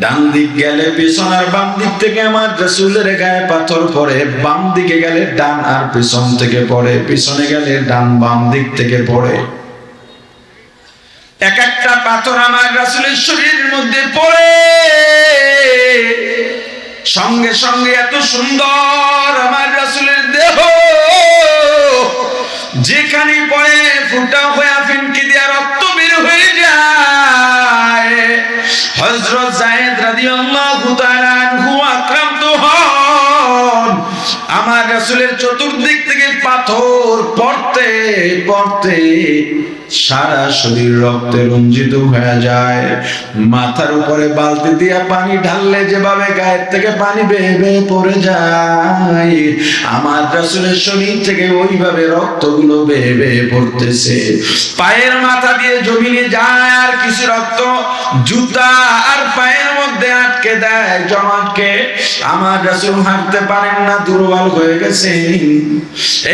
ডান দিক গেলে পিছন আর বাম দিক থেকে আমার রাসূলের গায়ে পাথর পড়ে, বাম দিকে গেলে ডান আর পিছন থেকে পড়ে, পিছনে গেলে ডান বাম দিক থেকে পড়ে। এক একটা পাথর আমার রাসূলের শরীরের মধ্যে পড়ে, সঙ্গে সঙ্গে এত সুন্দর আমার রাসূলের দেহ, যেখানে পড়ে ফুটা হয়ে ফিনকি দিয়া রক্ত বের হয়ে যায়। হযরত যায়েদ রাদিয়াল্লাহু তাআলা আনহু আক্রান্ত হন। আমার রাসূলের চতুর্দিক থেকে পাথর পড়তে পড়তে সারা শরীর রক্তে রঞ্জিত হয়ে যায়। মাথার উপরে বালতি দিয়া পানি ঢাললে যেভাবে গায়ের থেকে পানি বেয়ে বেয়ে পড়ে যায়, আমার রাসূলের শরীর থেকে ওইভাবে রক্তগুলো বেয়ে বেয়ে পড়তেছে। পায়ের মাথা দিয়ে জমিনে যায়, আর কিছু রক্ত জুতা আর পায়ের মধ্যে আটকে দেয় জমাটকে। আমার রাসূল হাঁটতে পারেন না, দুর্বল হয়ে গেছে।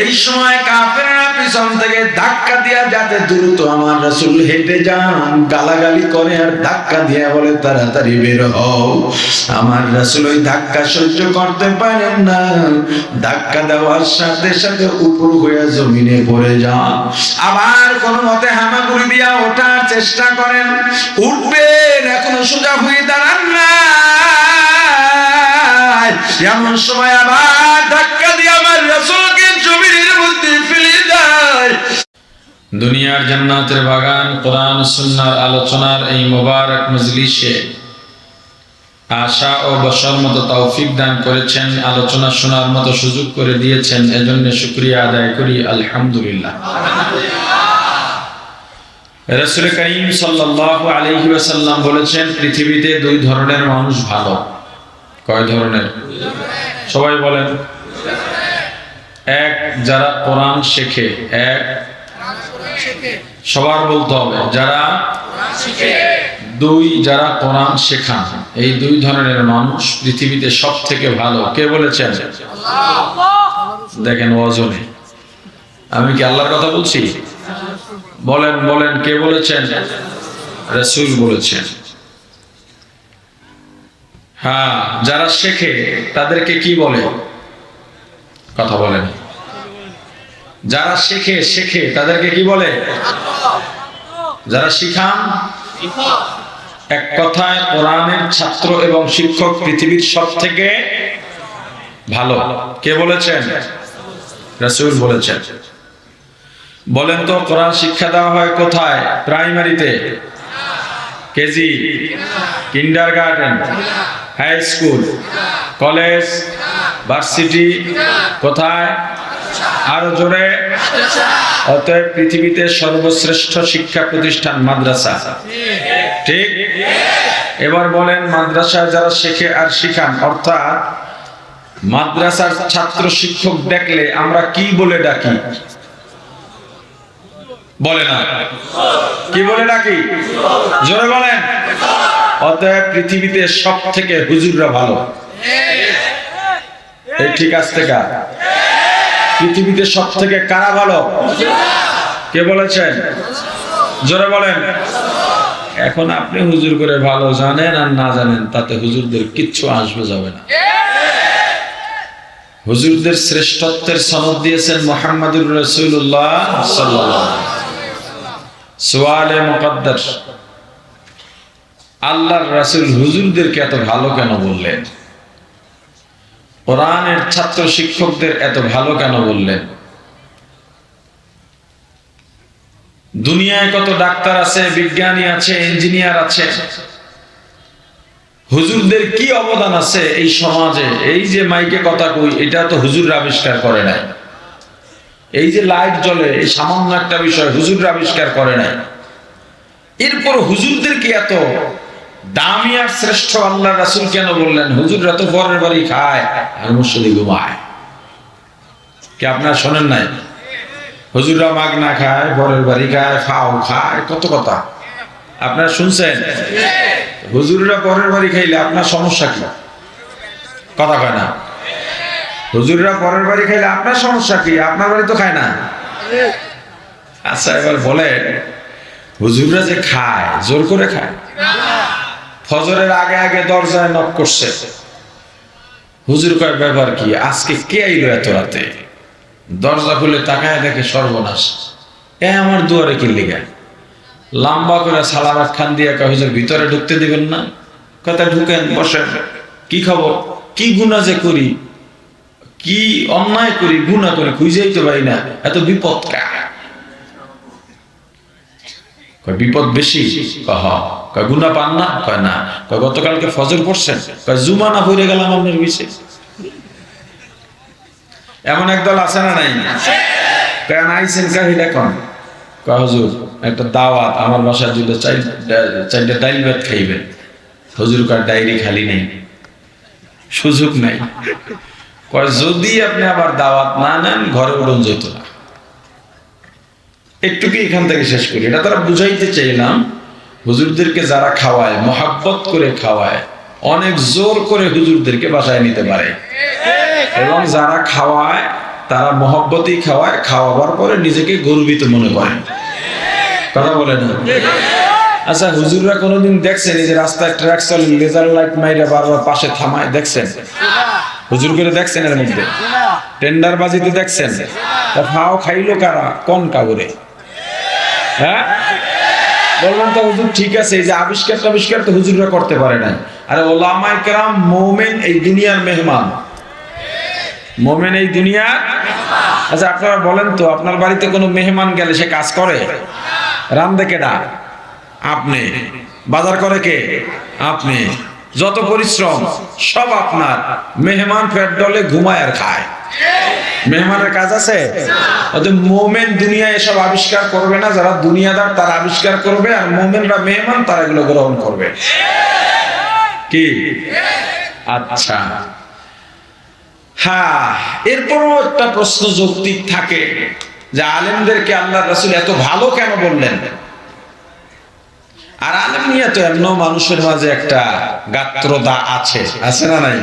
এই সময় কাফেররা পিছন থেকে ধাক্কা দিয়া যাতে দ্রুত আমার রাসূল হেঁটে যান, গালাগালি করে আর ধাক্কা দিয়া বলে তাড়াতাড়ি বের হও। আমার রাসূল ওই ধাক্কা সহ্য করতে পারেন না, ধাক্কা দেওয়ার সাথে সাথে উপর হয়ে জমিনে পড়ে যান। আবার কোন মতে হামাগুড়ি দিয়া ওঠার চেষ্টা করেন, উঠবেন, এখনো সোজা হয়ে দাঁড়ান না। এমন সময় আবার ধাক্কা দিয়ে আমার রাসূলকে জমিনের মধ্যে ফেলে দেয়। দুনিয়ার জান্নাতের বাগান কোরআন সুন্নাহর আলোচনার এই মোবারক মজলিসে আশা ও বসার মতো তৌফিক দান করেছেন, আলোচনা শোনার মতো সুযোগ করে দিয়েছেন, এজন্য শুকরিয়া আদায় করি আলহামদুলিল্লাহ। রাসূল করিম সাল্লাল্লাহু আলাইহি ওয়াসাল্লাম বলেছেন, পৃথিবীতে দুই ধরনের মানুষ ভালো। কয় ধরনের? সবাই বলেন। এক, যারা কোরআন শেখে। এক, সবার বলতে হবে, যারা দুই, যারা কোরআন শেখান। এই দুই ধরনের মানুষ পৃথিবীতে সব থেকে ভালো। কে বলেছেন? দেখেন ওজনে, আমি কি আল্লাহর কথা বলছি? বলেন বলেন, কে বলেছেন? রাসূল বলেছেন। হ্যাঁ, যারা শেখে তাদেরকে কি বলে? কথা বলেন। যারা শেখে তাদেরকে কি বলে? যারা শিখান। এক কথায় কোরআনের ছাত্র এবং শিক্ষক পৃথিবীর সব থেকে ভালো। কে বলেছেন? রাসূল বলেছেন। বলেন তো, কোরআন শিক্ষা দেওয়া হয় কোথায়? প্রাইমারিতে, KG, kindergarten, high school, college, varsity, কোথায়? আরো জোরে। অতএব পৃথিবীতে সর্বশ্রেষ্ঠ শিক্ষা প্রতিষ্ঠান মাদ্রাসা। ঠিক? এবার বলেন, মাদ্রাসায় যারা শেখে আর শিখান, অর্থাৎ মাদ্রাসার ছাত্র শিক্ষক দেখলে আমরা কি বলে ডাকি? বলে না, কি বলে ডাকি? জোরে বলেন। অতএব পৃথিবীতে সব থেকে হুজুররা ভালো। এই ঠিক আসতে কা? পৃথিবীতে সব থেকে কারা ভালো? কে বলেছেন? জোরে বলেন। এখন আপনি হুজুর করে ভালো জানেন আর না জানেন, তাতে হুজুরদের কিচ্ছু আসবে যাবে না। হুজুরদের শ্রেষ্ঠত্বের সনদ দিয়েছেন মুহাম্মদুর রাসূলুল্লাহ সাল্লাল্লাহু আলাইহি ওয়াসাল্লাম। সুয়ালে মুকদ্দাস, আল্লাহর রাসূল হুজুরদেরকে এত ভালো কেন বললেন? কোরআনের ছাত্র শিক্ষকদের এত ভালো কেন বললেন? দুনিয়ায় কত ডাক্তার আছে, বিজ্ঞানী আছে, ইঞ্জিনিয়ার আছে, হুজুরদের কি অবদান আছে এই সমাজে? এই যে মাইকে কথা কই, এটা তো হুজুররা আবিষ্কার করে নাই। এই যে লাইট জ্বলে, এই সামান্য একটা বিষয় হুজুররা আবিষ্কার করে নাই। এরপর হুজুরদের কি এত দামি আর শ্রেষ্ঠ আল্লাহর রাসূল কেন বললেন? হুজুররা তো পরের বাড়ি খায় আর মসজিদে ঘুমায়। কি আপনারা শোনেন নাই? হুজুররা মাগনা খায়, পরের বাড়ি খায়, ফাও খায়, কত কথা আপনারা শুনছেন? হুজুররা পরের বাড়ি খাইলে আপনার সমস্যা কি? কথা কয় না। হুজুররা পরের বাড়ি খাইলে আপনার সমস্যা কি? আপনার বাড়ি তো খায় না। আচ্ছা, এবার বলেন, হুজুররা যে খায়, জোর করে খায়? ফজরের আগে আগে দরজায় নক করছে। হুজুর কয় ব্যাপার কি, আজকে কে আইলো এত রাতে? দরজা খুলে তাকায় দেখে সর্বনাশ, আমার দুয়ারে কি লিগা? লম্বা করে সালাম খান দিয়ে কয় হুজুর ভিতরে ঢুকতে দিবেন না? কথা ঢুকেন, বসেন। কি খবর? কি গুনাহ যে করি, কি অন্যায় করি, গুনাহ করে খুঁজেই তো পাই না, এত বিপদ কার? কয় বিপদ বেশি। কয় গুনাহ পান না? কয় না। কয় গতকালকে ফজর পড়ছেন? কয় জুমা না পড়ে গেলাম আপনার বিশেষ। এমন একদল আছে না নাই? কেন আইছেন কাহিলা কন? কয় হুজুর একটা দাওয়াত, আমার বাসায় দুটো চারটা ডাইল ভাত খাইবেন। হুজুর কয় ডায়েরি খালি নেই, সুযোগ নাই। কয় যদি আপনি আবার দাওয়াত না নেন ঘরে উড়ন যেত না। একটু কি এখান থেকে শেষ করি। এটা তারা বুঝাইতে চাইলাম, হুজুরদেরকে যারা খাওয়ায়, মহাব্বত করে খাওয়ায়, অনেক জোর করে হুজুরদেরকে বাসায় নিতে পারে, এবং যারা খাওয়ায় তারা মহব্বতেই খাওয়ায়, খাওয়াবার পরে নিজেকে গর্বিত মনে করেন। কথা বলে না? আচ্ছা, হুজুররা কোনোদিন দেখছেন এই যে রাস্তায় ট্রাক চলে লেজার লাইট মাইরা বারবার পাশে থামায়? দেখছেন? হুজুর করে দেখছেন? এর মধ্যে টেন্ডার বাজিতে দেখছেন? ফাও খাইলো কারা? কোন কাগরে? হ্যাঁ বলবেন তো হুজুর ঠিক আছে, এই যে আবিষ্কার তো হুজুররা করতে পারে না। আরে ওলামায়ে কেরাম মুমিন, এই দুনিয়ার মেহমান। মুমিন এই দুনিয়ার। আচ্ছা আপনারা বলেন তো, আপনার বাড়িতে কোনো মেহমান গেলে সে কাজ করে? রান্দে কেডা? আপনি। বাজার করে কে? আপনি। যত পরিশ্রম সব আপনার। মেহমান পেট ডলে ঘুমায় আর খায়, মেহমানের কাজ আছে? মুমিন দুনিয়ায় এসব আবিষ্কার করবে না। যারা দুনিয়াদার তারা আবিষ্কার করবে, আর মুমিনরা মেহমান তারা এগুলো গ্রহণ করবে। কি? আচ্ছা, হ্যাঁ। এরপরও একটা প্রশ্ন যৌক্তিক থাকে যে আলেমদেরকে আল্লাহর রাসূল এত ভালো কেন বললেন? আর আলেম নিয়ে তো এমন মানুষের মাঝে একটা গাত্রতা আছে, আছে না নাই?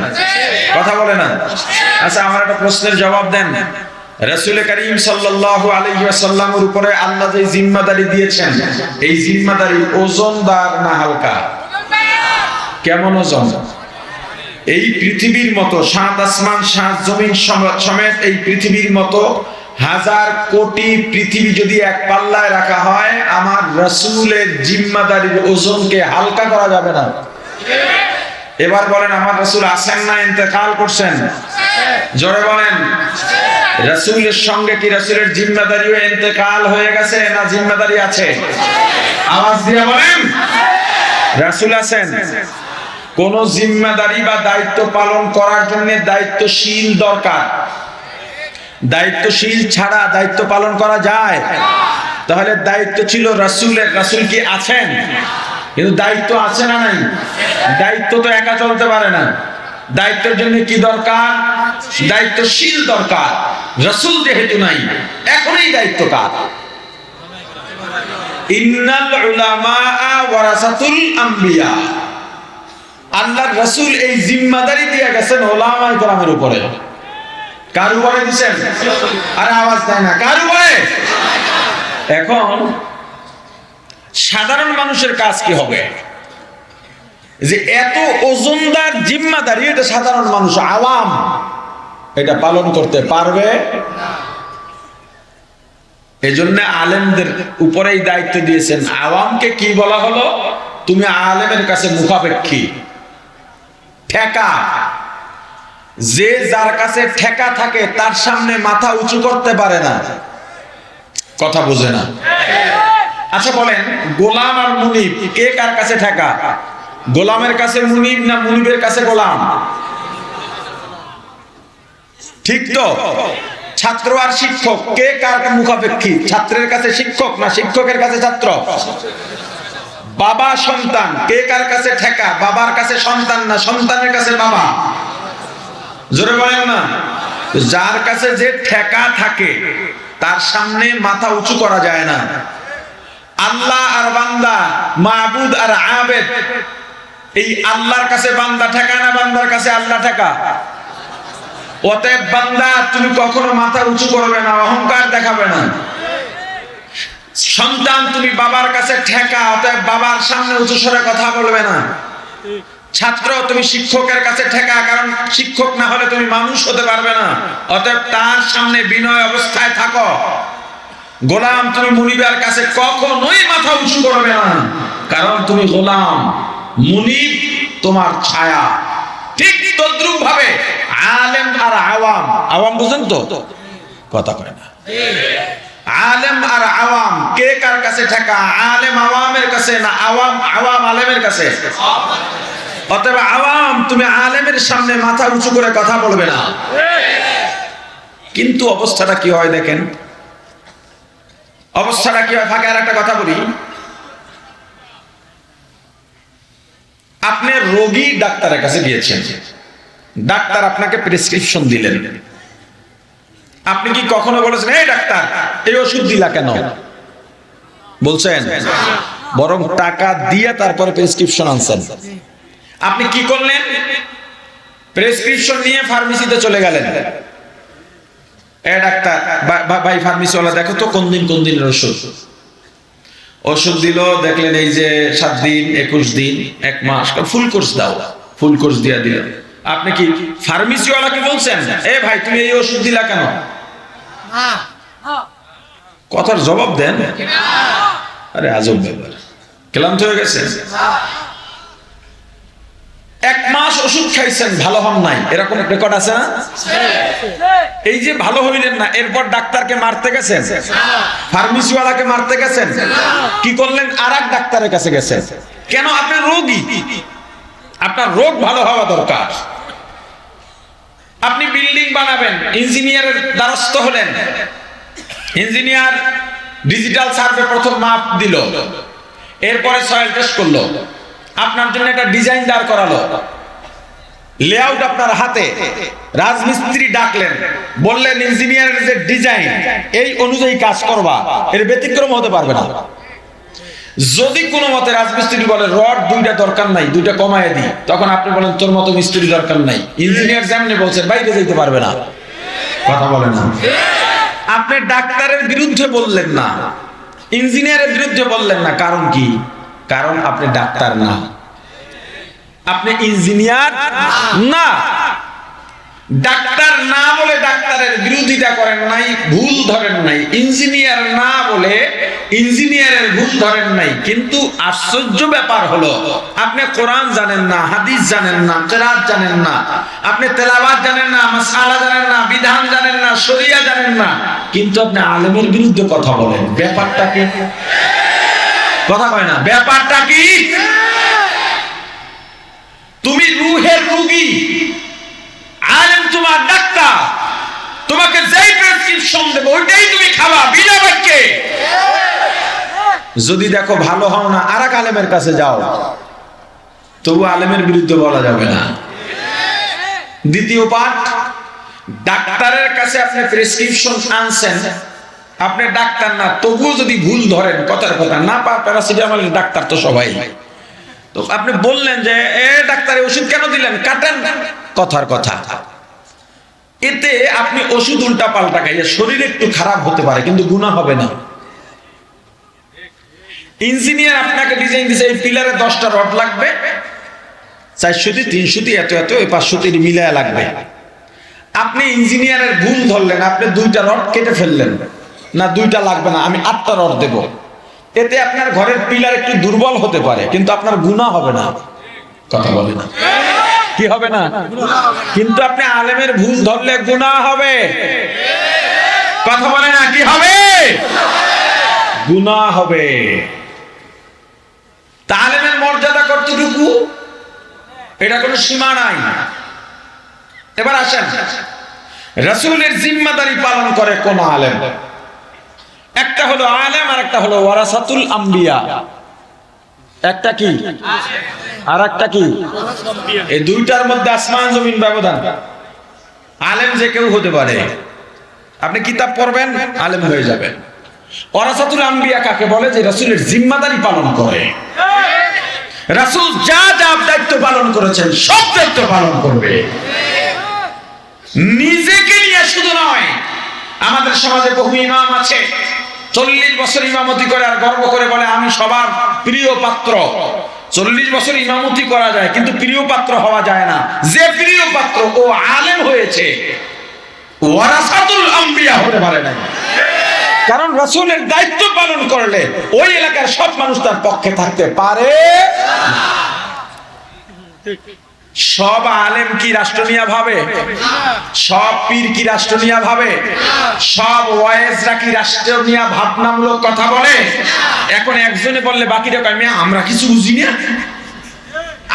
কথা বলে না? আচ্ছা, আমার একটা প্রশ্নের জবাব দেন। রাসূল করিম সাল্লাল্লাহু আলাইহি ওয়াসাল্লামের উপরে আল্লাহ যে জিম্মাদারি দিয়েছেন, এই জিম্মাদারি ওজনদার না হালকা? কেমন ওজন? এই পৃথিবীর মতো 7 আসমান 7 জমিন সমেত এই পৃথিবীর মতো হাজার কোটি পৃথিবী যদি এক পাল্লায় রাখা হয়, আমার রাসূলের জিম্মাদারির ওজনকে হালকা করা যাবে না। এবার বলেন, আমার রাসূল আছেন না ইন্তেকাল করছেন? জোরে বলেন। রাসূলের সঙ্গে কি রাসূলের জিম্মাদারিও ইন্তেকাল হয়ে গেছে না জিম্মাদারি আছে? আওয়াজ দিয়ে বলেন। রাসূল আছেন। কোন জিম্মাদারি বা দায়িত্ব পালন করার জন্য দায়িত্বশীল দরকার। দায়িত্বশীল ছাড়া দায়িত্ব পালন করা যায়? তাহলে দায়িত্ব ছিল রাসূলের। রাসূল কি আছেন? কিন্তু দায়িত্ব আছে না নাই? দায়িত্ব তো একা চলতে পারে না। দায়িত্বের জন্য কি দরকার? দায়িত্বশীল দরকার। রাসূল যেহেতু নাই, এখনই দায়িত্ব কার? ইন্নাল উলামা ওয়ারাসাতুল আম্বিয়া। আল্লাহর রাসূল এই জিম্মাদারি দিয়ে গেছেন উলামায়ে কেরামের উপরে। কার উপরে দিয়েছেন? আরে আওয়াজ দেয় না, কার উপরে? এখন সাধারণ মানুষের কাজ কি হবে? যে এত ওজনদার জিম্মাদারি, এটা সাধারণ মানুষ, আওয়াম এটা পালন করতে পারবে? এজন্য আলেমদের উপরেই দায়িত্ব দিয়েছেন। আওয়ামকে কি বলা হলো? তুমি আলেমের কাছে মুখাপেক্ষী, ঠেকা। যে যার কাছে ঠেকা থাকে তার সামনে মাথা উঁচু করতে পারে না। কথা বোঝে না? আচ্ছা বলেন, গোলাম আর মুনিব কে কার কাছে ঠেকা? গোলামের কাছে মুনিব না মুনিবের কাছে গোলাম? ঠিক তো? ছাত্র আর শিক্ষক কে কার মুখাপেক্ষী? ছাত্রের কাছে শিক্ষক না শিক্ষকের কাছে ছাত্র? বাবা সন্তান কে কার কাছে ঠেকা? বাবার কাছে সন্তান না সন্তানের কাছে বাবা? জোরে বলেন না। যার কাছে যে ঠেকা থাকে তার সামনে মাথা উঁচু করা যায় না। আল্লাহ আর বান্দা, মাবুদ আর আবেদ, এই আল্লাহর কাছে বান্দা ঠেকা না বান্দার কাছে আল্লাহ ঠেকা? অতএব বান্দা তুমি কখনো মাথা উঁচু করবে না, অহংকার দেখাবে না। সন্তান তুমি বাবার কাছে ঠেকা, অতএব বাবার সামনে উঁচু স্বরে কথা বলবে না। ছাত্র তুমি শিক্ষকের কাছে ঠেকা, কারণ শিক্ষক না হলে তুমি মানুষ হতে পারবে না। অতএব তার সামনে বিনয় অবস্থায় থাকো। গোলাম তুমি মুনিবের কাছে কখনোই মাথা উঁচু করবে না, কারণ তুমি গোলাম, মুনিব তোমার ছায়া। ঠিক তদ্রুপ ভাবে আলেম আর আওয়াম, আওয়াম বুঝেন তো, কথা কয় না, আলেম আর আওয়াম কে কার কাছে ঠেকা? আলেম আওয়ামের কাছে না আওয়াম আওয়াম আলেমের কাছে? অতএব আওয়াম তুমি আলেমের সামনে মাথা উঁচু করে কথা বলবে না। কিন্তু অবস্থাটা কি হয় দেখেন, অবস্থাটা কি হয়। ফাঁকে আর একটা কথা বলি, আপনি রোগী ডাক্তারের কাছে গিয়েছেন, ডাক্তার আপনাকে প্রেসক্রিপশন দিলেন, আপনি কি কখনো বলেছেন এই ডাক্তার এই ওষুধ দিলা কেন? বলছেন? বরং টাকা দিয়ে তারপরে প্রেসক্রিপশন আনছেন। আপনি কি করলেন? প্রেসক্রিপশন নিয়ে ফার্মেসিতে চলে গেলেন। এ ডাক্তার ভাই ফার্মেসিওয়ালা দেখো তো কোন দিনের ওষুধ। ওষুধ দিল, দেখলেন এই যে 7 দিন 21 দিন 1 মাস, ফুল কোর্স দাও, ফুল কোর্স দিয়ে দিলেন। আপনি কি ফার্মেসিওয়ালাকে বলছেন এ ভাই তুমি এই ওষুধ দিলা কেন? কথার জবাব দেন। আরে আজব ব্যাপার, ক্লান্ত হয়ে গেছে। 1 মাস ওষুধ খাইছেন, ভালো হন নাই, এরকম রেকর্ড আছে না? এই যে ভালো হইলেন না, এরপর ডাক্তারকে মারতে গেছেন, ফার্মেসিওয়ালাকে মারতে গেছেন, কি করলেন? আরেক ডাক্তারের কাছে গেছেন। কেন? আপনি রোগী, আপনার রোগ ভালো হওয়া দরকার। আপনি বিল্ডিং বানাবেন, ইঞ্জিনিয়ারের দ্বারস্থ হলেন, ইঞ্জিনিয়ার ডিজিটাল সার্ভে প্রথম মাপ দিল, এরপরে সয়েল টেস্ট করলো, আপনার জন্য একটা ডিজাইন দাঁড় করালো, লেআউট আপনার হাতে, রাজমিস্ত্রি ডাকলেন, বললেন ইঞ্জিনিয়ারের যে ডিজাইন এই অনুযায়ী কাজ করবা, এর ব্যতিক্রম হতে পারবে না। যদি কোনো মতে রাজমিস্ত্রি বলে রড 2টা দরকার নাই, 2টা কমায় দিই, তখন আপনি বলেন তোর মতো মিস্ত্রি দরকার নাই। ইঞ্জিনিয়ার যেমনি বলছেন বাইরে যেতে পারবে না। কথা বলেন না। আপনি ডাক্তারের বিরুদ্ধে বললেন না, ইঞ্জিনিয়ারের বিরুদ্ধে বললেন না, কারণ কি? কারণ আপনি ডাক্তার না, আপনি ইঞ্জিনিয়ার না। ডাক্তার না বলে ডাক্তারের বিরোধিতা করেন নাই, ভুল ধরেন নাই। ইঞ্জিনিয়ার না বলে ইঞ্জিনিয়ারের ভুল ধরেন নাই। কিন্তু আশ্চর্য ব্যাপার হলো আপনি কোরআন জানেন না, হাদিস জানেন না, কিরাত জানেন না, আপনি তেলাওয়াত জানেন না, মাসআলা জানেন না, বিধান জানেন না, শরিয়া জানেন না, কিন্তু আপনি আলেমের বিরুদ্ধে কথা বলেন। ব্যাপারটা কি? কথা কয় না। ব্যাপারটা কি? তুমি রুহের রোগী, আলেম তোমার ডাক্তার, তোমাকে যেই প্রেসক্রিপশন দেবে ওইটাই তুমি খাবা বিনা বাক্যে। যদি দেখো ভালো হও না, আরেক আলেমের কাছে যাও, তবু আলেমের বিরুদ্ধে বলা যাবে না। দ্বিতীয় পাঠ, ডাক্তারের কাছে আপনি প্রেসক্রিপশন আনছেন, আপনি ডাক্তার না, তবুও যদি ভুল ধরেন, কথার কথা না প্যারাসিটামলের ডাক্তার তো সবাই, তো আপনি বললেন যে এ ডাক্তার ওষুধ কেন দিলেন, কাটেন, কথার কথা। এতে আপনি ওষুধ উল্টা পাল্টা খাইয়ে শরীর একটু খারাপ হতে পারে, কিন্তু গুনাহ হবে না। ইঞ্জিনিয়ার আপনাকে ডিজাইন দিয়েছে এই পিলারে 10টা রড লাগবে, 400 300 এত এত 500 মিলায়া লাগবে। আপনি ইঞ্জিনিয়ারের ভুল ধরলেন, আপনি 2টা রড কেটে ফেললেন, না 2টা লাগবে না আমি 8টা রড দেব। এতে আপনার ঘরের পিলার একটু দুর্বল হতে পারে, কিন্তু আপনার গুনাহ হবে না। কথা বলে না। কি হবে না? কিন্তু আপনি আলেমের ভুল ধরলে গুনাহ হবে। কথা বলে না। কি হবে? গুনাহ হবে। তা আলেমের মর্যাদা কতটুকু, এটা কোনো সীমা নাই। এবার আসেন, রাসূলের জিম্মাদারি পালন করে কোন আলেম? একটা হলো আলেম আর একটা হলো ওয়ারাসাতুল আম্বিয়া। একটা কি আর একটা কি? এই দুইটার মধ্যে আসমান জমিন ব্যবধান। আলেম যে কেউ হতে পারে, আপনি কিতাব পড়বেন আলেম হয়ে যাবেন। ওয়ারাসাতুল আম্বিয়া কাকে বলে? যে রাসূলের জিম্মাদারি পালন করে। রাসূল যা যা দায়িত্ব পালন করেছেন সব দায়িত্ব পালন করবে। নিজেকে নিয়ে শুধু নয়, আমাদের সমাজে বহু ইমাম আছে 40 বছর ইমামতি করে আর গর্ব করে বলে আমি সবার প্রিয় পাত্র, 40 বছর ইমামতি করা যায়, কিন্তু প্রিয় পাত্র হওয়া যায় না। যে প্রিয় পাত্র ও আলেম হয়েছে, ওয়ারাসাতুল আম্বিয়া হতে পারে না। কারণ রাসূলের দায়িত্ব পালন করলে ওই এলাকার সব মানুষ তার পক্ষে থাকতে পারে। সব আলেম কি রাষ্ট্র নিয়ে ভাবে? সব পীর কি রাষ্ট্র নিয়ে ভাবে? সব ওয়াইজরা কি রাষ্ট্র নিয়ে ভাবনামূলক কথা বলে? এখন একজনে বললে বাকিরা কয় মিয়া আমরা কিছু বুঝি না,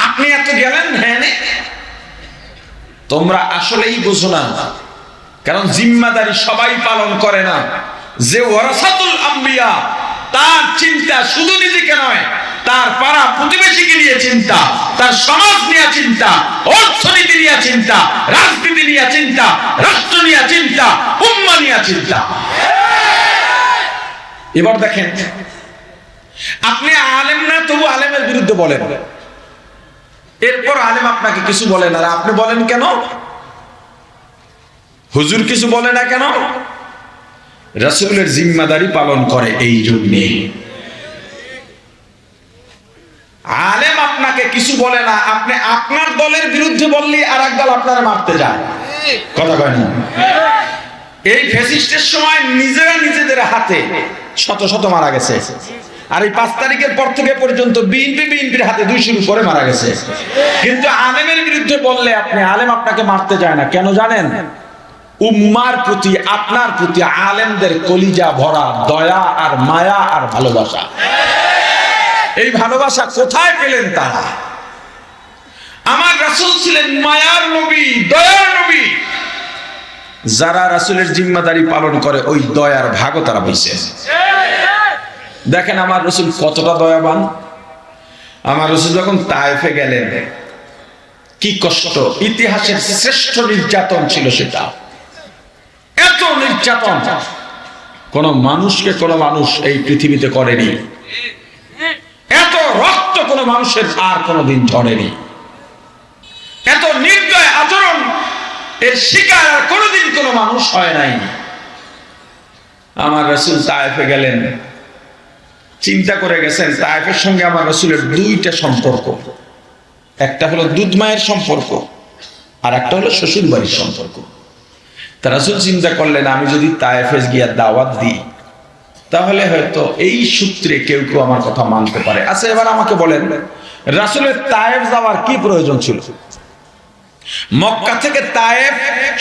আপনি এত গেলেন। হ্যাঁ, তোমরা আসলেই বুঝো না, কারণ জিম্মাদারি সবাই পালন করে না। যে ওয়ারাসাতুল আম্বিয়া, তার চিন্তা শুধু নিজেকে নয়, তার পাড়া প্রতিবেশীকে নিয়ে চিন্তা, তার সমাজ নিয়ে চিন্তা, অর্থনীতি নিয়ে চিন্তা, রাজনীতি নিয়ে চিন্তা, রাষ্ট্র নিয়ে চিন্তা, উম্মাহ নিয়ে চিন্তা। এবার দেখেন, আপনি আলেম না, তবু আলেমের বিরুদ্ধে বলেন, এরপর আলেম আপনাকে কিছু বলে না। আপনি বলেন কেন? হুজুর কিছু বলে না কেন? রাসূলের জিম্মাদারি পালন করে এই জন্যে। আলেম আপনাকে কিছু বলে না, আপনি আপনার দলের বিরুদ্ধে বললে আর এক দল আপনারা মারতে যায়। কথা কয় না? এই ফ্যাসিস্টের সময় নিজেরা নিজেদের হাতে শত শত মারা গেছে, আর এই 5 তারিখের পর থেকে পর্যন্ত বিএনপির হাতে 200-র উপরে মারা গেছে। কিন্তু আলেমের বিরুদ্ধে বললে আলেম আপনাকে মারতে যায় না। কেন জানেন? উম্মার প্রতি, আপনার প্রতি আলেমদের কলিজা ভরা দয়া আর মায়া আর ভালোবাসা। এই ভালোবাসা কোথায় পেলেন তারা? আমার রাসূল ছিলেন মায়ার নবী, দয়ার নবী। যারা রাসূলের জিম্মাদারি পালন করে ওই দয়ার ভাগও তারা পাইছে। দেখেন আমার রাসূল কতটা দয়াবান। আমার রাসূল যখন তায়েফে গেলেন, কি কষ্ট! ইতিহাসের শ্রেষ্ঠ নির্যাতন ছিল সেটা। এত নির্যাতন কোন মানুষকে কোন মানুষ এই পৃথিবীতে করেনি। এত রক্ত কোন মানুষের আর কোনদিন ঝরেনি। এত নির্দয় আচরণ এর শিকার আর কোনদিন কোন মানুষ হয় নাই। আমার রাসূল তায়েফে গেলেন, চিন্তা করে গেছেন তায়েফের সঙ্গে আমার রাসূলের 2টা সম্পর্ক। একটা হলো দুধ মায়ের সম্পর্ক, আর একটা হলো শ্বশুর বাড়ির সম্পর্ক। তা রাসূল চিন্তা করলেন, আমি যদি তায়েফে গিয়ে দাওয়াত দিই তাহলে হয়তো এই সূত্রে কেউ কেউ আমার কথা মানতে পারে। আচ্ছা, এবার আমাকে বলেন, রাসূলের তায়েফ যাওয়ার কি প্রয়োজন ছিল? মক্কা থেকে তায়েফ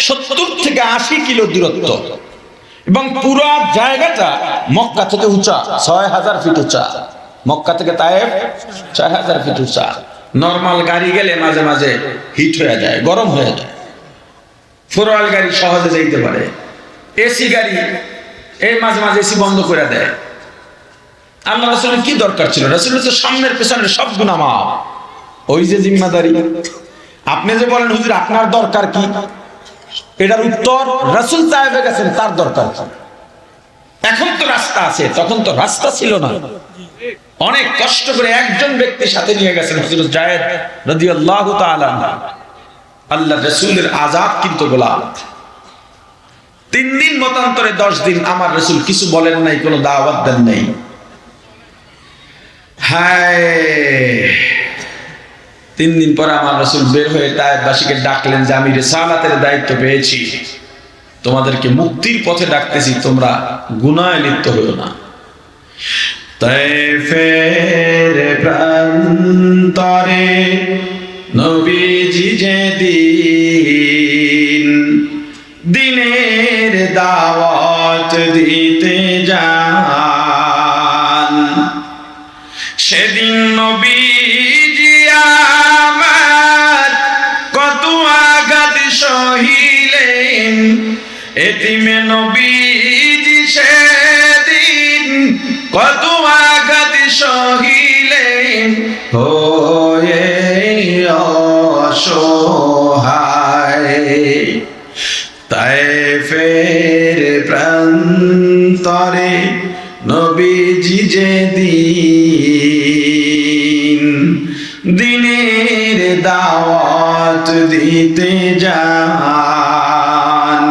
70 থেকে 80 কিলো দূরত্ব, এবং পুরো জায়গাটা মক্কা থেকে উঁচা, 6000 ফিট উঁচা। মক্কা থেকে তায়েফ 6000 ফিট উঁচা। নরমাল গাড়ি গেলে মাঝে মাঝে হিট হয়ে যায়, গরম হয়ে যায়। ফোরওয়াল গাড়ি সহজে যাইতে পারে, এসি গাড়ি এই মাঝে মাঝে এসি বন্ধ করে দেয়। আল্লাহ রাসূলের কি দরকার ছিল? রাসূলের তো সামনের পেছনের সব গুনাহ মাফ। ওই যে জিম্মাদারি। আপনি যে বলেন হুজুর আপনার দরকার কি, এটার উত্তর রাসূল তায়েফে গেছেন, তার দরকার কি? এখন তো রাস্তা আছে, তখন তো রাস্তা ছিল না। অনেক কষ্ট করে একজন ব্যক্তি সাথে নিয়ে গেছেন, হযরত যায়েদ রাদিয়াল্লাহু তাআলা। আল্লাহ রাসূলের আযাব কিন্তু গোলাম। 3 দিন মতান্তরে 10 দিন আমার রাসূল কিছু বলেন নাই, কোনো দাওয়াত দেন নাই। হায়, 3 দিন পরে আমার রাসূল বের হয়ে তায়েফবাসীকে ডাকলেন যে আমি রিসালাতের দায়িত্ব পেয়েছি, তোমাদেরকে মুক্তির পথে ডাকতেছি, তোমরা গুনাহে লিপ্ত হইও না। তায়েফের প্রান্তরে নবীজি যেদিন দিনের দাওয়াত দিতে যান, সেদিন নবীজি আমার কত আঘাত সহিলেন। এতিমে নবীজি সেদিন কত আঘাত সহিলেন, হয়ে অসহায়। তায়েফের প্রান্তরে নবীজি যেদিন দিনের দাওয়াত দিতে যান,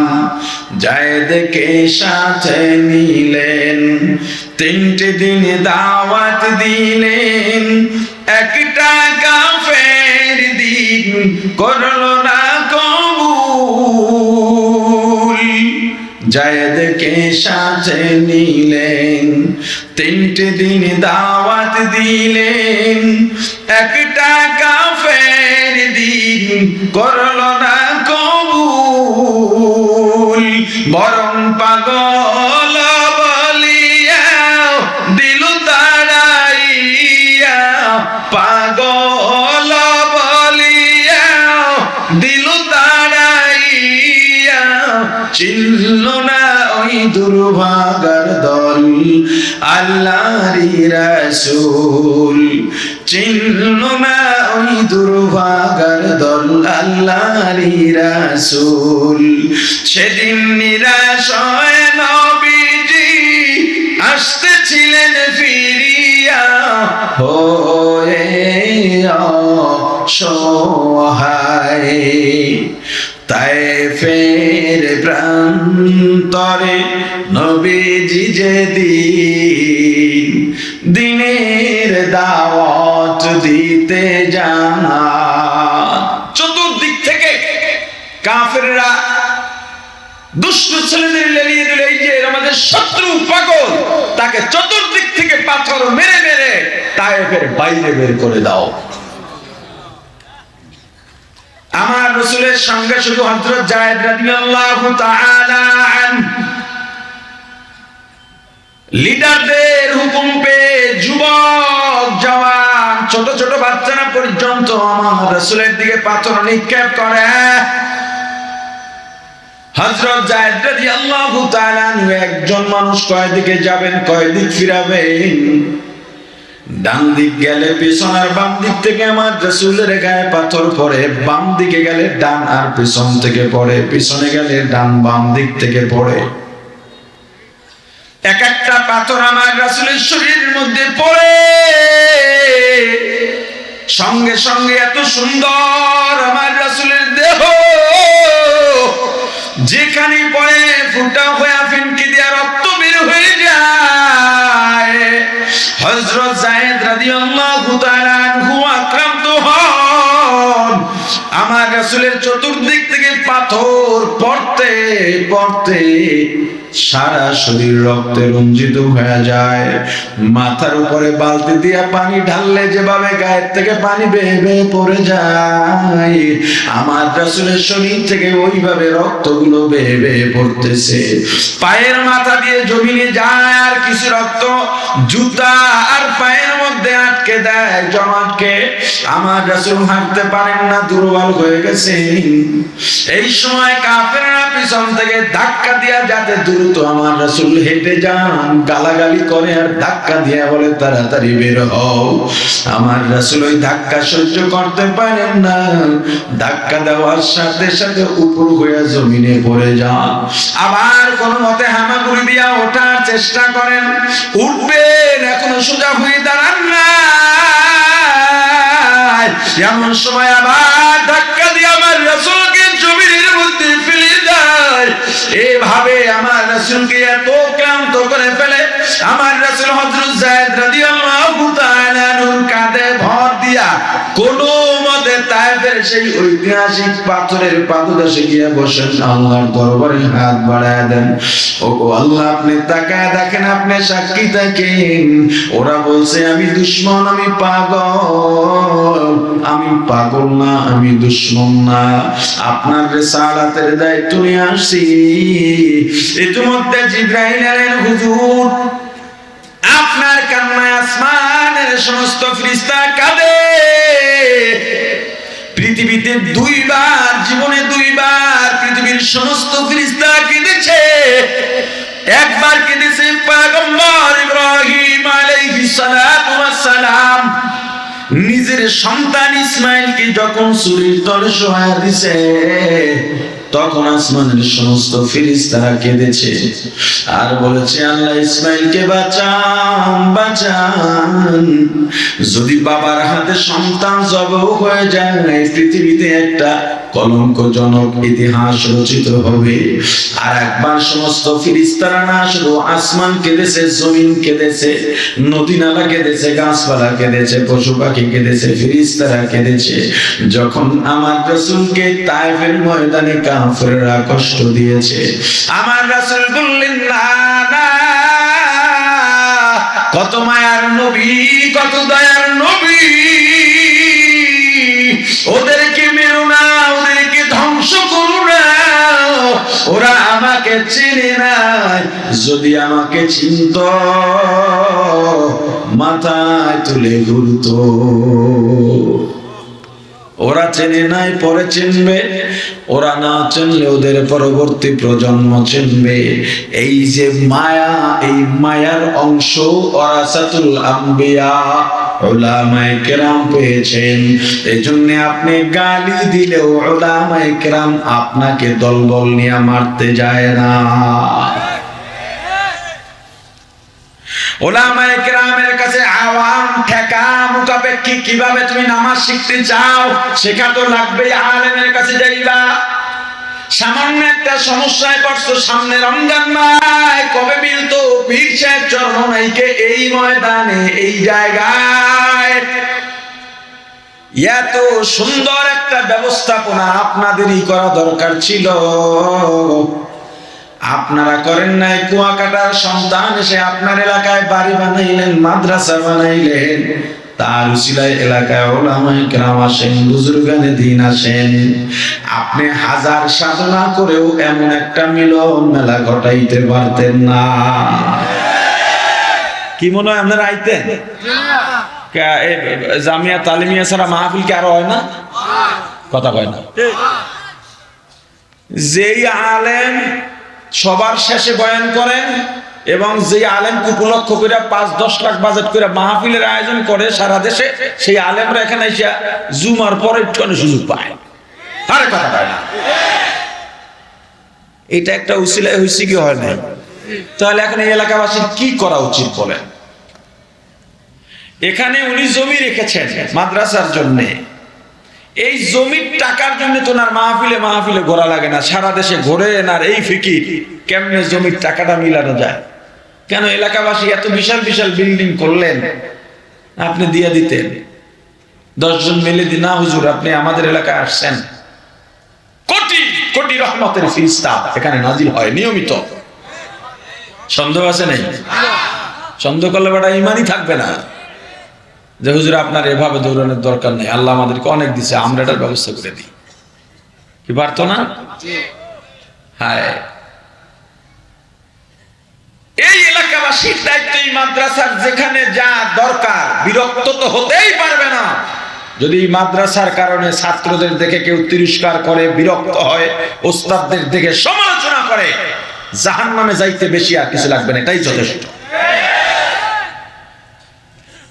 যায়েদকে সাথে নিলেন, 3টে দিন দাওয়াত দিলেন। একটা কাফের দিন করলো না কবুল। জায়েদকে সাথে নিলেন, 3টে দিন দাওয়াত দিলেন, একটা কাফের দিন করলো না কবুল। বরং পাগল বলিয়া দিল তাড়াইয়া, পাগল বলিয়া দিল তাড়াইয়া, চিনল না ওই দুর্ভাগার দল আল্লাহরই রাসূল। চিনল না ওই দুর্ভাগার দল আল্লাহরই রাসূল। সেদিন নিরাশ হয়ে নবীজি আসতেছিলেন ফিরিয়া, হয়ে অসহায়। তায়েফের প্রান্তরে নবীজি যেদিন দিনের দাওয়াত দিতে যান, চতুর্দিক থেকে কাফেররা দুষ্ট ছেলেদের লেলিয়ে দিল, এই যে আমাদের শত্রু পাগল, তাকে চতুর্দিক থেকে পাথর মেরে মেরে তায়েফের বাইরে বের করে দাও। আমার রাসূলের সঙ্গে শুধু হযরত যায়েদ রাদিয়াল্লাহু তাআলা আনহু লিডারদের হুকুম পেয়ে যুবক জওয়ান ছোট ছোট বাচ্চারা পর্যন্ত আমার রাসূলের দিকে পাথর নিক্ষেপ করে। হযরত যায়েদ রাদিয়াল্লাহু তাআলা আনহু একজন মানুষ কয় দিকে যাবেন, কয় দিক ফিরাবেন, ডান দিক গেলে পিছন আর বাম দিক থেকে আমার রাসূলের গায়ে পাথর পড়ে, বাম দিকে গেলে ডান আর পিছন থেকে পড়ে, পিছনে গেলে ডান বাম দিক থেকে পড়ে। এক একটা পাথর আমার রাসূলের শরীরের মধ্যে পড়ে, সঙ্গে সঙ্গে এত সুন্দর আমার রাসূলের দেহ, যেখানে পড়ে ফুটা হয়ে ফিনকি দিয়া রক্ত বের হয়ে যায়। হযরত যায়েদ রাদিয়াল্লাহু তাআলা আনহু আক্রান্ত হন। আমার রাসূলের চতুর্দিক থেকে পাথর পড়তে পড়তে সারা শরীর রক্তে রঞ্জিত হয়ে যায়। মাথার উপরে বালতি দিয়া পানি ঢাললে যেভাবে গায়ের থেকে পানি বেয়ে বেয়ে পড়ে যায়, আমার রাসূলের শরীর থেকে ওইভাবে রক্তগুলো বেয়ে বেয়ে পড়তেছে। পায়ের মাথা দিয়ে জমিনে যায়, আর কিছু রক্ত জুতা আর পায়ের মধ্যে আটকে দেয়, জমাটকে। আমার রাসূল হাঁটতে পারেন না, দুর্বল হয়ে গেছেন। এই সময় কাফেররা পিছন থেকে ধাক্কা দিয়া যাতে দ্রুত আমার রাসূল হেঁটে যান, গালাগালি করে আর ধাক্কা দিয়া বলে তাড়াতাড়ি বের হও। আমার রাসূল ওই ধাক্কা সহ্য করতে পারেন না, ধাক্কা দেওয়ার সাথে সাথে উপর হয়ে জমিনে পড়ে যান। আবার কোন মতে হামাগুড়ি দিয়া ওঠার চেষ্টা করেন, উঠবেন, এখনো সোজা হয়ে দাঁড়ান না। এমন সময় আবার ধাক্কা দিয়ে আমার রাসূলকে জমিনের মধ্যে ফেলে দেয়। এভাবে আমার রাসূলকে এত ক্লান্ত করে ফেলে, আমার রাসূল হযরত যায়েদ রাদিয়াল্লাহু তাআলা আনহুর কাঁধে ভর দিয়া কোন মতে তায়েফের সেই ঐতিহাসিক পাথরের পাদদেশে গিয়ে বসেন, আল্লাহর দরবারে হাত বাড়ায় দেন। ওগো আল্লাহ, আপনি তাকায় দেখেন, আপনি সাক্ষী থাকেন। ওরা বলছে আমি দুশমন, আমি পাগল। আমি পাগল না, আমি দুশমন না, আপনার রিসালাতের দায়িত্ব নিয়ে আসছি। ইতিমধ্যে জিবরাইল এলেন, হুজুর আপনার কান্নায় আসমানের সমস্ত ফেরেশতা কাঁদে। পৃথিবীতে দুইবার, জীবনে দুইবার পৃথিবীর সমস্ত ফেরেশতা কেঁদেছে। একবার কেঁদেছে পয়গম্বর ইব্রাহিম আলাইহিস সালাতু ওয়াস সালাম, নিজের সন্তান ইসমাইলকে যখন ছুরির তলে শোয়া দিছে, তখন আসমানের সমস্ত ফেরেশতারা কেঁদেছে আর বলেছে, আল্লাহ ইসমাইলকে বাঁচান, বাঁচান। যদি বাবার হাতে সন্তান জবাই হয়ে যায়, পৃথিবীতে একটা কলঙ্কজনক ইতিহাস রচিত হবে। আর একবার সমস্ত ফেরেশতারা না শুধু আসমান কেঁদেছে, জমিন কেঁদেছে, নদী নালা কেঁদেছে, গাছপালা কেঁদেছে, পশু পাখি কেঁদেছে, ফেরেশতারা কেঁদেছে, যখন আমার রাসূলকে তায়েফের ময়দানে কাফেররা কষ্ট দিয়েছে। আমার রাসূল বললেন, না না, কত মায়ার নবী, কত দয়ার নবী, ওদেরকে মেরো না, ওদেরকে ধ্বংস করো না, ওরা আমাকে চেনে নাই, যদি আমাকে চিনত মাথায় তুলে ঘুরতো। ওরা চেনে নাই, পরে চিনবে, ওরা না চিনলে ওদের পরবর্তী প্রজন্ম চিনবে। এই যে মায়া, এই মায়ার অংশ ওয়ারাসাতুল আম্বিয়া, উলামায়ে কেরাম পেয়েছেন। এই জন্য আপনি গালি দিলেও উলামায়ে কেরাম আপনাকে দলবল নিয়ে মারতে যায় না। উলামায়ে কেরামের কাছে আওয়াম ঠেকা মুখাপেক্ষী, কিভাবে তুমি নামাজ শিখতে চাও শেখা তো লাগবেই। আলেমের কাছে যাইবা, সামান্য একটা সমস্যায় পড়ছো, সামনে রমজান মাস, কবে মিলতো পীর সাহেব চরমনাইকে এই ময়দানে, এই জায়গায় এত সুন্দর একটা ব্যবস্থাপনা আপনাদেরই করা দরকার ছিল, আপনারা করেন নাই। কুয়াকাটার সন্তান এসে আপনার এলাকায় বাড়ি বানাইলেন, মাদ্রাসা বানাইলেন, তার উসিলায় এলাকায় উলামায়ে কেরাম আসেন, বুজুর্গানে দ্বীন আসেন। আপনি হাজার সাধনা করেও এমন একটা মিলন মেলা ঘটাইতে পারতেন না। কি মনে হয় আপনারা আইতেন? জামিয়া তালিমিয়া ছাড়া মাহফিল কি আরো হয় না? কথা কয় না। যেই আলেম সবার শেষে বয়ান করেন এবং যে আলেম উপলক্ষ করে ৫-১০ লাখ বাজেট করে মাহফিলের আয়োজন করে সারা দেশে, সেই আলেমরা এখানে এসে জুমার পরে একটুখানি সুযোগ পায়, আরে কথা পায় না। এটা একটা উসিলায় হয়েছে কি হয় না? তাহলে এখন এই এলাকাবাসীর কি করা উচিত বলেন? এখানে উনি জমি রেখেছেন মাদ্রাসার জন্য, এই জমির টাকার জন্য তো ওনার মাহফিলে মাহফিলে ঘোরা লাগে না, সারা দেশে ঘোরে। আর এই ফিকির কেমনে জমির টাকাটা মিলানো যায়। কেন এলাকাবাসী এত বিশাল বিশাল বিল্ডিং করলেন, আপনি দিয়ে দিতেন। 10 জন মিলে না হুজুর আপনি আমাদের এলাকায় আসছেন, কোটি কোটি রহমতের ফেরেশতা এখানে নাজিল হয় নিয়মিত। সন্দেহ আছে নাই? সন্দেহ করলে বেটা ইমানই থাকবে না যে হুজুর আপনার এভাবে দৌড়ানোর দরকার নেই, আল্লাহ আমাদেরকে অনেক দিছে, আমরা এটার ব্যবস্থা করে দিই। কি পারতো না? হায়, এই এলাকাবাসীর দায়িত্ব, এই মাদ্রাসার যেখানে যা দরকার, বিরক্ত তো হতেই পারবে না। যদি মাদ্রাসার কারণে ছাত্রদের দেখে কেউ তিরস্কার করে, বিরক্ত হয়, ওস্তাদদের দেখে সমালোচনা করে, জাহান্নামে যাইতে বেশি আর কিছু লাগবে না, এটাই যথেষ্ট।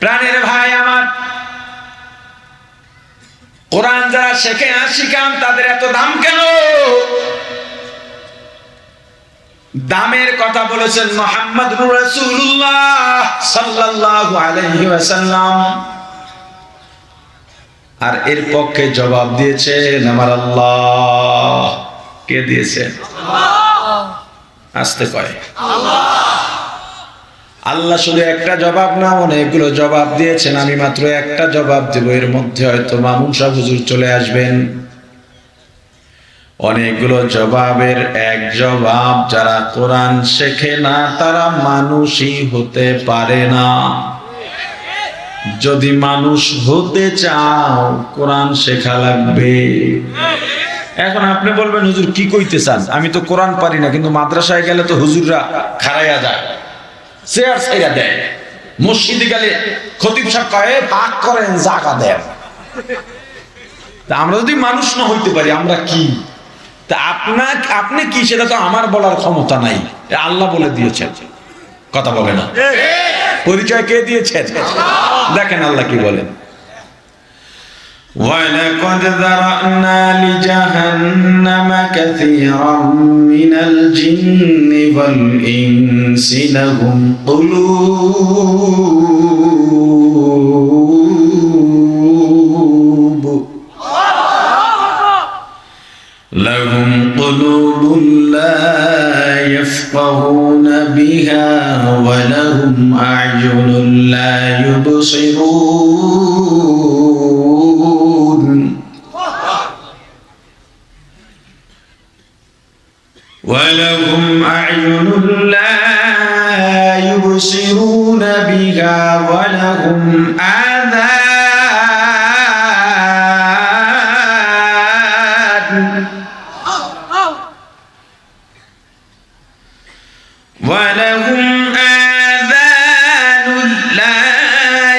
প্রাণের ভাই আমার, কোরআন যারা শেখে আর শিখান তাদের এত দাম কেন? দামের কথা বলেছেন মুহাম্মদুর রাসূলুল্লাহ সাল্লাল্লাহু আলাইহি ওয়াসাল্লাম, আর এর পক্ষে জবাব দিয়েছেন আমার আল্লাহ। কে দিয়েছেন? আল্লাহ। আসতে কয় আল্লাহ। আল্লাহ শুধু একটা জবাব না, অনেকগুলো জবাব দিয়েছেন। আমি মাত্র একটা জবাব দেব, এর মধ্যে হয়তো মামুন সাহেব হুজুর চলে আসবেন। অনেকগুলো জবাবের এক জবাব, যারা কোরআন শেখে না তারা মানুষই হতে পারে না। যদি মানুষ হতে চাও কোরআন শেখা লাগবে। এখন আপনি বলবেন হুজুর কি কইতে চান? আমি তো কোরআন পারি না, কিন্তু মাদ্রাসায় গেলে তো হুজুররা খাড়াইয়া যায়, চেয়ার ছাইরা দেয়, মসজিদে গেলে খতিব সাহেব কয়ে ভাগ করেন, জায়গা দেন। তা আমরা যদি মানুষ না হইতে পারি আমরা কি? তা আপনি কি সেটা তো আমার বলার ক্ষমতা নাই, আল্লাহ বলে দিয়েছেন। কথা বলে না? পরিচয় কে দিয়েছেন? দেখেন আল্লাহ কি বলেন, وَلَقَدْ ذَرَأْنَا لِجَهَنَّمَ كَثِيرًا مِنَ الْجِنِّ وَالْإِنسِ لَهُمْ قُلُوبٌ لهم قلوب لا يفقهون بها ولهم أعين لا يبصرون ولهم أعين لا يبصرون بها ولهم آذان لا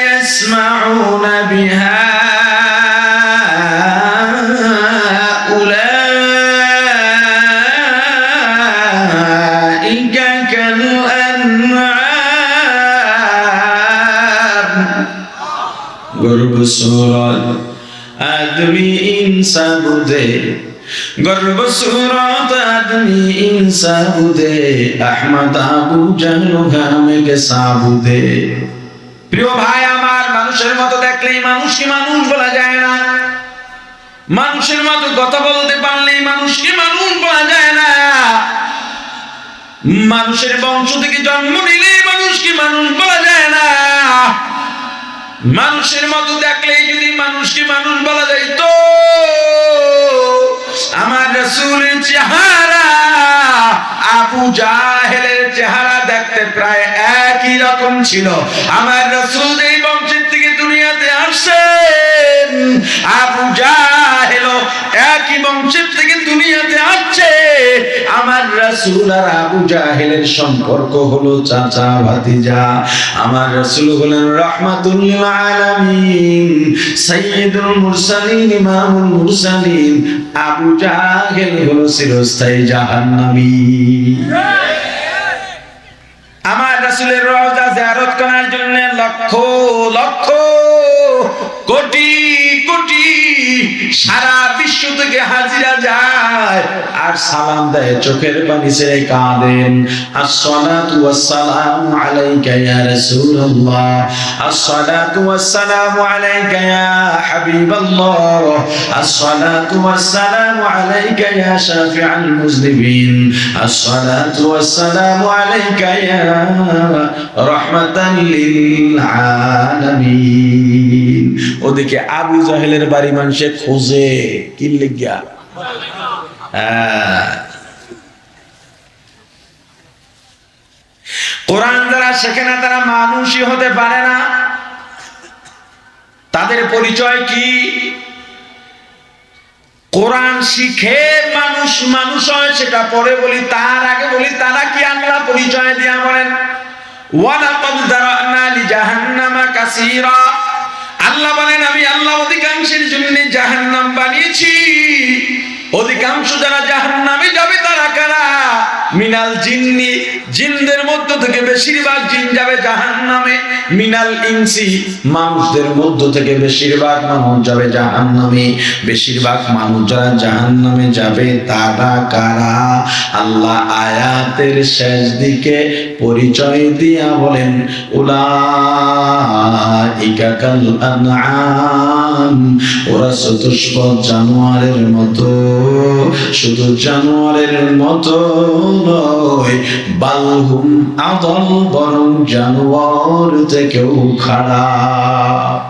يسمعون بها أولئك كالأنعام গর্ব সূরত আদমি ইনসা বুদে গর্ব সূরত আদমি ইনসা বুদে আহমদ আবু জাহল গামে কে সাবুদে। প্রিয় ভাই আমার, মানুষের মতো দেখলেই মানুষকে মানুষ বলা যায় না, মানুষের মতো কথা বলতে পারলেই মানুষকে মানুষ বলা যায় না, মানুষের বংশ থেকে জন্ম নিলেই মানুষকে মানুষ বলা যায় না। মানুষের মতো দেখলেই যদি মানুষকে মানুষ বলা যায় তো আমার রাসূলের চেহারা আবু জাহেলের চেহারা দেখতে প্রায় একই রকম ছিল। আমার রাসূল এই বংশের থেকে দুনিয়াতে আসছেন, আবু জাহেল একই বংশের থেকে দুনিয়াতে আসছে। আমার রাসূল আর আবু জাহেলের সম্পর্ক হলো চাচা ভাতিজা। আমার রাসূল হলেন রাহমাতুল লিল আলামিন, সাইয়্যিদুল মুরসালিন, ইমামুল মুরসালিন। আবু জাহেল হলো চিরস্থায়ী জাহান্নামী। আমার রাসূলের রওজা জিয়ারত করার জন্য লক্ষ লক্ষ কোটি কোটি সারা বিশ্ব থেকে হাজিরা যায় আর সালাম দেয়, চোখের পানি ছেড়ে কাঁদেন। আসসালাতু ওয়াসসালামু আলাইকা ইয়া রাসূলুল্লাহ, আসসালাতু ওয়াসসালামু আলাইকা ইয়া হাবিবাল্লাহ, আসসালাতু ওয়াসসালামু আলাইকা ইয়া শাফিউল মুজনিবিন, আসসালাতু ওয়াসসালামু আলাইকা ইয়া রাহমাতাল লিল আলামিন। ওদিকে আবু জাহেলের বাড়ি মানুষে খোঁজে কি লিখিয়া, কোরআন যারা শেখে না তারা মানুষই হতে পারে না। তাদের পরিচয় কি? কোরআন শিখে মানুষ মানুষ হয় সেটা পরে বলি, তার আগে বলি তারা কি আল্লাহ পরিচয় দিয়া বলেন ওয়ালাকাদ যারানা লিজাহান্নামা কাসীরা। আল্লাহ বলেন আমি আল্লাহ অধিকাংশের জন্য জাহান্নাম বানিয়েছি। অধিকাংশ যারা জাহান্নামে যাবে তারা কারা? মিনাল জিন্নি, জিনদের মধ্য থেকে বেশিরভাগ জিন যাবে জাহান্নামে। মিনাল ইনসি, মানুষদের মধ্য থেকে বেশিরভাগ মানুষ যাবে জাহান্নামে। বেশিরভাগ মানুষ যারা জাহান্নামে যাবে তারা কারা? আল্লাহ আয়াতের শেষ দিকে পরিচয় দিয়া বলেন উলাইকা কাল আনআম, ওরা চতুষ্পদ জানোয়ারের মতো। শুধু জানোয়ারের মতো নয়, বালহুম আদল, বরং জানোয়ার থেকেও খারাপ।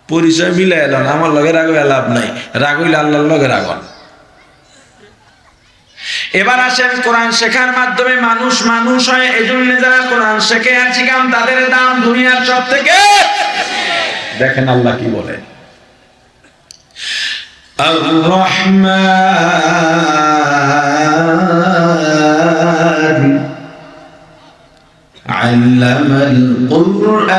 পরিচয় মিলে এলো না, আমার লগে রাগ হইলে লাভ নাই, রাগ হইলে আল্লাহর লগে রাগ। এবার আসেন কোরআন শেখার মাধ্যমে মানুষ মানুষ হয়। এই জন্য যারা কোরআন শেখে আর শিখান তাদের দাম দুনিয়ার সব থেকে। দেখেন আল্লাহ কি বলেন, আর-রহমান আল্লামাল কুরআন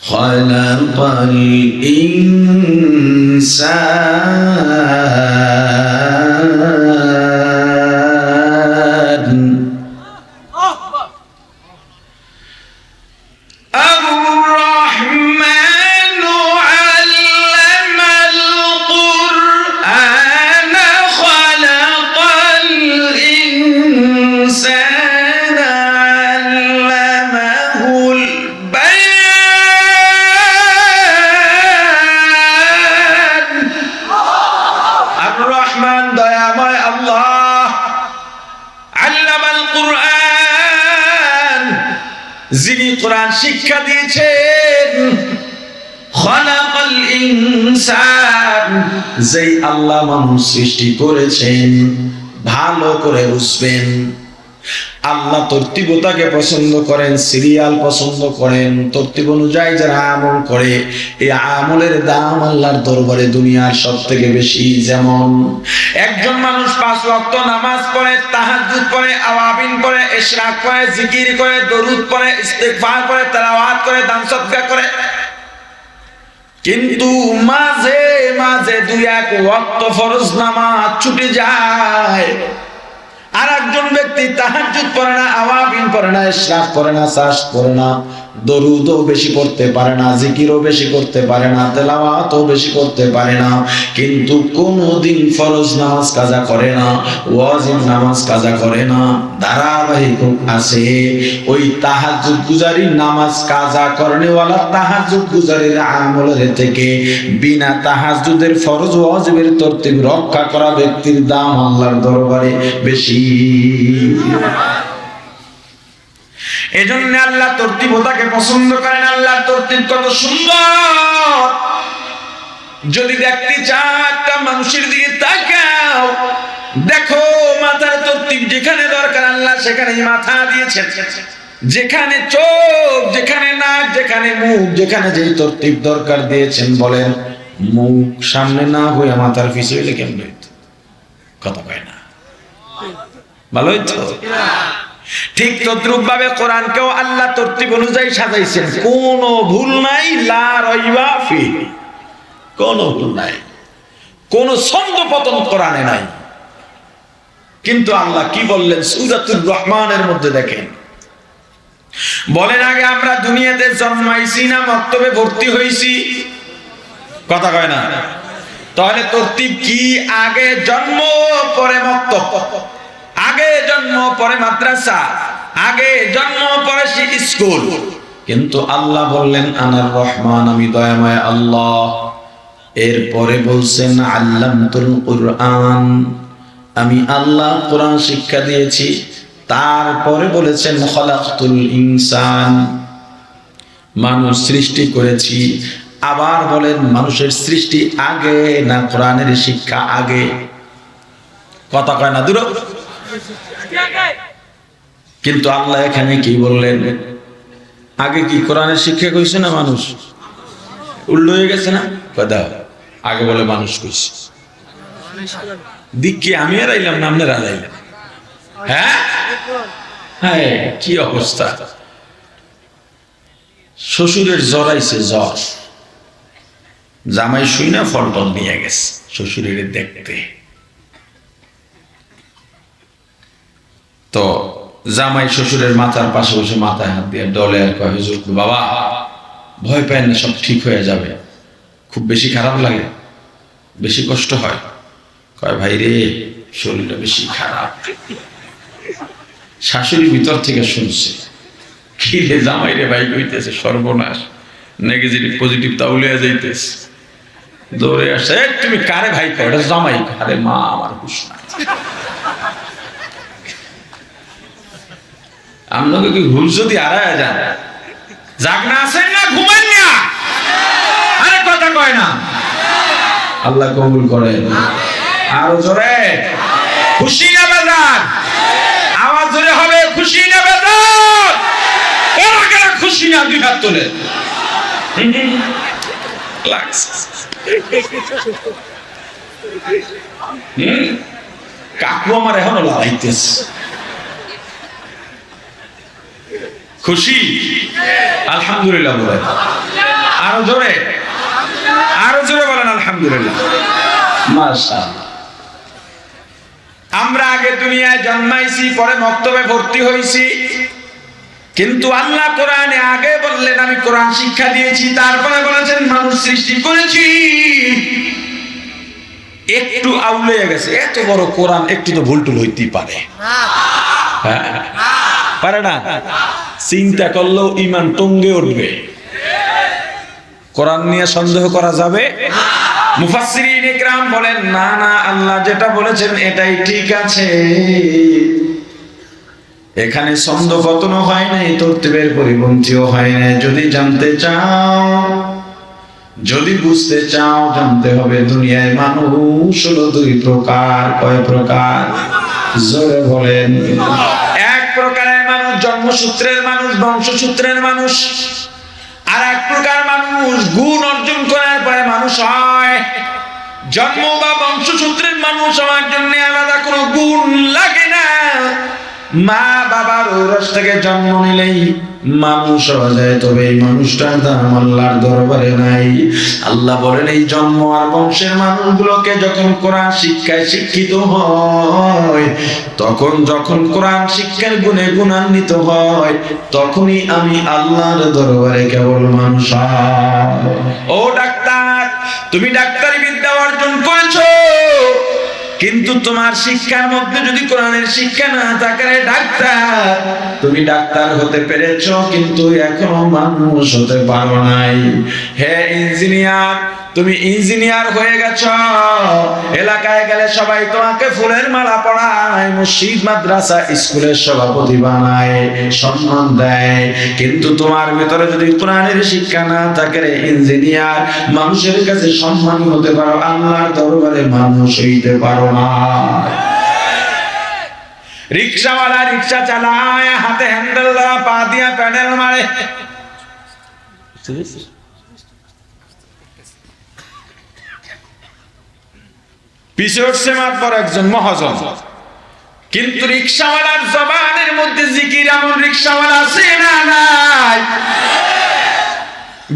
খালাকাল ইনসান। শিক্ষা দিয়েছেন খালাকাল ইনসান, যেই আল্লাহ মানুষ সৃষ্টি করেছেন ভালো করে বুঝবেন। আল্লাহ তরতিবতাকে পছন্দ করেন, সিরিয়াল পছন্দ করেন, তরতিব অনুযায়ী যারা আমল করে এই আমলের দাম আল্লাহর দরবারে দুনিয়ার সব থেকে বেশি। যেমন একজন মানুষ 5 ওয়াক্ত নামাজ পড়ে, তাহাজ্জুদ পড়ে, আওয়াবিন পড়ে, ইশরাক পড়ে, জিকির করে, দরুদ পড়ে, ইস্তিগফার করে, তেলাওয়াত করে, দান সদকা করে, কিন্তু মাঝে মাঝে 2-1 ওয়াক্ত ফরজ নামাজ ছুটে যায়। আর একজন ব্যক্তি তাহাজ্জুদ পড়ে না, আওয়াবিন পড়ে না, ইশরাক পড়ে না, চাষ করে না, দরুদও বেশি করতে পারে না, জিকিরও বেশি করতে পারে না, তেলাওয়াতও বেশি করতে পারে না, কিন্তু কোনদিন ফরজ নামাজ কাজা করে না, ওয়াজিব নামাজ কাজা করে না, ধারাবাহিক আছে। ওই তাহাজ্জুদ গুজারি নামাজ কাজা করনেওয়ালা তাহাজ্জুদ গুজারির আমলের থেকে বিনা তাহাজ্জুদের ফরজ ওয়াজিবের তরতিব রক্ষা করা ব্যক্তির দাম আল্লাহর দরবারে বেশি। এজন্য আল্লাহ তরতিবতাকে পছন্দ করেন। আল্লাহর তরতিব কত সুন্দর! যদি দেখতে চাও একটা মানুষের দিকে তাকাও, দেখো মাথার তরতিব যেখানে দরকার আল্লাহ সেখানেই মাথা দিয়েছেন, যেখানে চোখ, যেখানে নাক, যেখানে মুখ, যেখানে যেই তরতিব দরকার দিয়েছেন। বলেন মুখ সামনে না হয়ে মাথার পিছে হইলে কেমন হইতো? কথা কয় না, ভালো হইতো? ঠিক তদ্রুপ ভাবে কোরআনকেও আল্লাহ তরতিব অনুযায়ী সাজাইছেন, কোনো ভুল নাই, লা রাইবা ফি, কোনো ভুল নাই, কোনো ছন্দ পতন কোরআনে নাই। কিন্তু আল্লাহ কি বললেন সূরাতুর রহমানের মধ্যে? দেখেন, বলেন আগে আমরা দুনিয়াতে জন্মাইছি না মক্তবে ভর্তি হইছি? কথা কয় না। তাহলে তরতিব কি? আগে জন্ম পরে মক্তব, আগে জন্ম পরে মাদ্রাসা, আগে জন্ম পরে স্কুল। কিন্তু আল্লাহ বললেন আনার রহমান, আমি দয়াময় আল্লাহ। এরপরে বলছেন আল্লামতুল কুরআন, আমি আল্লাহ কোরআন শিক্ষা দিয়েছি। তারপরে বলেছেন খলাকতুল ইনসান, মানুষ সৃষ্টি করেছি। আবার বলেন মানুষের সৃষ্টি আগে না কোরআনের শিক্ষা আগে? কথা কয় না, দূর। কিন্তু আল্লাহ এখানে কি বললেন? আগে কি কোরআনের শিক্ষা কইছে না মানুষ? উল্টো হয়ে গেছে না কথা? আগে বলে মানুষ কইছে। দিক কি আমি আর আইলাম না আপনারা আইলাম? হ্যাঁ হ্যাঁ, কি অবস্থা! শ্বশুরের জ্বর আইছে, জ্বর, জামাই শুই না ফলটল নিয়ে গেছে শ্বশুরের দেখতে। তো জামাই শ্বশুরের মাথার পাশে বসে মাথায় হাত দিয়ে ডলে আর কয়, হুজুর বাবা ভয় পায় না, সব ঠিক হয়ে যাবে। খুব বেশি খারাপ লাগে, বেশি কষ্ট হয়? কয় ভাই রে, শরীরটা বেশি খারাপ। শাশুড়ি ভিতর থেকে শুনছে, কি রে জামাই রে ভাই কইতেছে, সর্বনাশ, নেগেটিভ পজিটিভ তাউলিয়া যাইতেছে। দৌড়ে আসে, তুমি কারে ভাই কয়? এটা জামাই। আরে মা আমার হুশ নাই। আপনাকে কি হুশ যদি হারায় যান, জাগনা আছেন না ঘুমান না? আরে কথা কয় না। আল্লাহ কবুল করেন। আরো জোরে খুশি না বেজার? আওয়াজ জোরে হবে, খুশি না বেজার? ওরা কেন খুশি না? দুই হাত তোলে। কাকু আমার এখনো লড়াইতেছে। খুশি? আলহামদুলিল্লাহ বলেন। আরো জোরে, আরো জোরে বলেন আলহামদুলিল্লাহ। মাশাআল্লাহ। আমরা আগে দুনিয়ায় জন্মাইছি, পরে মক্তবে ভর্তি হইছি, কিন্তু আল্লাহ কোরআনে আগে বললেন আমি কোরআন শিক্ষা দিয়েছি, তারপরে বলেছেন মানুষ সৃষ্টি করেছি। একটু আউলে গেছে, এত বড় কোরআন একটু তো ভুল টুল হইতেই পারে, পারে না? চিন্তা করলেও ইমান টঙ্গে উঠবে। কোরআন নিয়ে সন্দেহ করা যাবে? মুফাসসিরিন ইকরাম বলেন না না, আল্লাহ যেটা বলেছেন এটাই ঠিক আছে। এখানে ছন্দ পতন হয় নাই, তরতিবের পরিপন্থীও হয় নাই। যদি জানতে চাও, যদি বুঝতে চাও, জানতে হবে দুনিয়ায় মানুষ হলো দুই প্রকার। কয় প্রকার? জোরে বলেন। এক প্রকারের মানুষ জন্মসূত্রের মানুষ, বংশসূত্রের মানুষ। আর এক প্রকার মানুষ গুণ অর্জন করার পরে মানুষ হয়। জন্ম বা বংশসূত্রের মানুষ হওয়ার জন্য আলাদা কোনো গুণ লাগে না। মা বাবার ঔরস থেকে জন্ম নিলেই মানুষ হওয়া যায়, তবে এই মানুষটার দাম আল্লাহর দরবারে নাই। আল্লাহ বলেন, এই জন্ম আর বংশের মানুষগুলোকে যখন কোরআন শিক্ষায় শিক্ষিত হয়, তখন যখন কোরআন শিক্ষার গুণে গুণান্বিত হয়, তখনই আমি আল্লাহর দরবারে কেবল মানুষ হয়। ও ডাক্তার, তুমি ডাক্তারি বিদ্যা অর্জন করেছো, কিন্তু তোমার শিক্ষার মধ্যে যদি কোরআনের শিক্ষা না থাকে, ডাক্তার তুমি ডাক্তার হতে পেরেছো, কিন্তু এখনো মানুষ হতে পারো নাই। হে ইঞ্জিনিয়ার, তুমি ইঞ্জিনিয়ার হয়ে গেছো, এলাকায় গেলে সবাই তোমাকে ফুলের মালা পরায়, মসজিদ মাদ্রাসা স্কুলের সভাপতি বানায়, সম্মান দেয়, কিন্তু তোমার ভেতরে যদি কোরআনের শিক্ষা না থাকে, ইঞ্জিনিয়ার মানুষের কাছে সম্মান হতে পারো, আল্লাহর দরবারে মানুষ হইতে পারো না। রিকশাওয়ালা রিকশা চালায়, হাতে হ্যান্ডেল দেওয়া, পা দিয়া প্যাডেল মারে, পিছে উঠছে মাত্র একজন মহাজন, কিন্তু রিকশাওয়ালার জবানের মধ্যে জিকির এমন রিকশাওয়ালা আছে না নাই?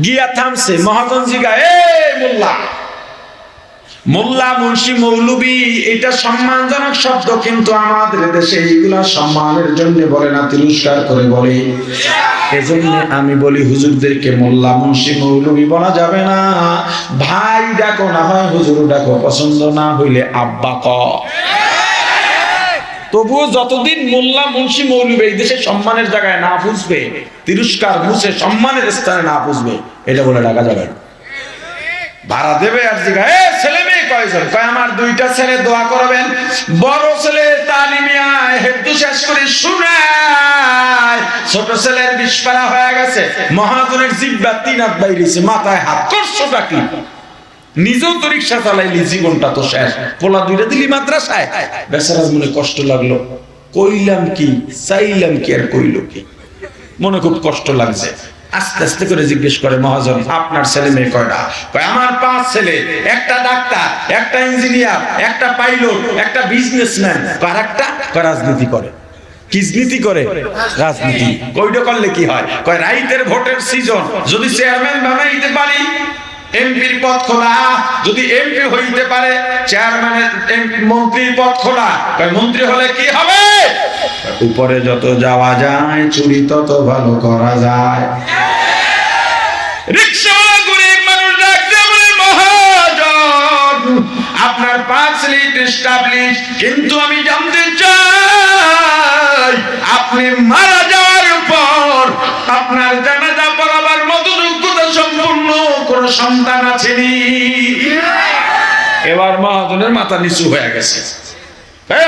গিয়া থামছে, মহাজন জিগায়, এ মোল্লা, মোল্লা, মুন্সি, মৌলবি, এটা সম্মানজনক শব্দ, কিন্তু আমাদের দেশে এইগুলা সম্মানের জন্য বলে না, তিরস্কার করে বলে। এজন্য আমি বলি, হুজুরদেরকে মোল্লা, মুন্সি, মৌলবি বলা যাবে না। ভাই ডাকো, না হয় হুজুর ডাকো, পছন্দ না হইলে আব্বা ক। তবুও যতদিন মোল্লা, মুন্সি, মৌলবি এই দেশে সম্মানের জায়গায় না বুঝবে, তিরস্কার মুছে সম্মানের স্থানে না বুঝবে, এটা বলে ডাকা যাবে না। ভাড়া দেবে আর জিজ্ঞাসা, এ ছেলে মেয়ে কয়জন? কয় আমার দুইটা ছেলে, দোয়া করবেন। বড় ছেলে তালিমিয়ায় হেফজ শেষ করে শোনায়, ছোট ছেলের 20 পারা হয়ে গেছে, মহাজনের জিব্বা 3 হাত বাইরেছে, মাথায় হাত, করছোটা কি? নিজেও তো রিক্সা চালাইলি, জীবনটা তো শেষ, পোলা দুইটা দিলি মাদ্রাসায়। বেচারার মনে কষ্ট লাগলো, কইলাম কি, চাইলাম কি, আর কইল কি, মনে খুব কষ্ট লাগছে। আস্তে আস্তে করে জিজ্ঞেস করে, মহাজন আপনার ছেলে মেয়ে কয়টা? কয় আমার 5 ছেলে, একটা ডাক্তার, একটা ইঞ্জিনিয়ার, একটা পাইলট, একটা বিজনেসম্যান, আর একটা রাজনীতি করে। কিজনীতি করে? রাজনীতি। কইটা করলে কি হয়? কয় রাইতের ভোটের সিজন, যদি চেয়ারম্যান বানাইতে পারি, এমপির পদ খোলা, যদি এমপি হইতে পারে, চেয়ারম্যানের মন্ত্রীর পদ খোলা। কয় মন্ত্রী হলে কি হবে? উপরে যত যাওয়া যায়, চুরি তত ভালো করা যায়। রিকশাওয়ালা গরিব মানুষ ডাকতে বলে, মহাজন আপনার 5 লিট এস্টাবলিশ, কিন্তু আমি জানতে চাই আপনি মারা যাওয়ার পর আপনার জানাজা পড়াবার মতো যোগ্যতা সম্পন্ন কোন সন্তান আছেনি? এবার মহাজনের মাথা নিচু হয়ে গেছে।